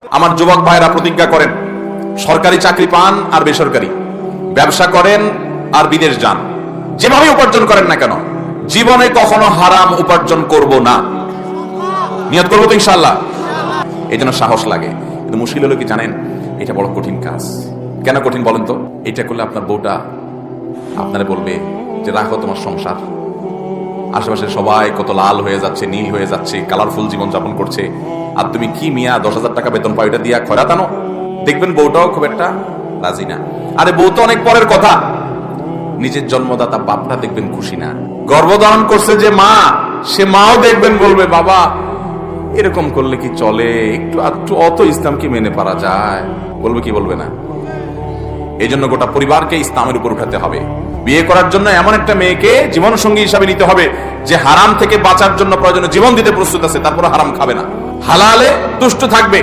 আমার যুবক ভাইরা প্রতিজ্ঞা করেন, সরকারি চাকরি পান আর বেসরকারি, ব্যবসা করেন আর বিদেশ যান, যেভাবে উপার্জন করেন না কেন, জীবনে কখনো হারাম উপার্জন করব না। নিয়ত করবো তো ইনশাআল্লাহ। এই জন্য সাহস লাগে, কিন্তু মুশকিল হলো কি জানেন, এটা বড় কঠিন কাজ। কেন কঠিন বলেন তো? এটা করলে আপনার বউটা আপনারে বলবে যে রাখো তোমার সংসার, আশেপাশে সবাই কত লাল হয়ে যাচ্ছে, নীল হয়ে যাচ্ছে, কালারফুল জীবন যাপন করছে, আর তুমি কি মিয়া 10,000 টাকা বেতন পাও, এটা দিয়া খয়রাত আনো। দেখবেন বউটাও খুব একটা রাজি না। আরে বউ তো অনেক পরের কথা, নিজের জন্মদাতা বাপটা দেখবেন খুশি না। গর্ভধারণ করছে যে মা, সে মাও দেখবেন বলবে বাবা এরকম করলে কি চলে, একটু অত ইসলাম কি মেনে পারা যায়, বলবে কি বলবে না? এই জন্য গোটা পরিবারকে ইসলামের উপর উঠাতে হবে। বিয়ে করার জন্য এমন একটা মেয়েকে জীবন সঙ্গী হিসাবে নিতে হবে যে হারাম থেকে বাঁচার জন্য প্রয়োজনে জীবন দিতে প্রস্তুত আছে, তারপরে হারাম খাবে না, হালালে তুষ্ট থাকবে।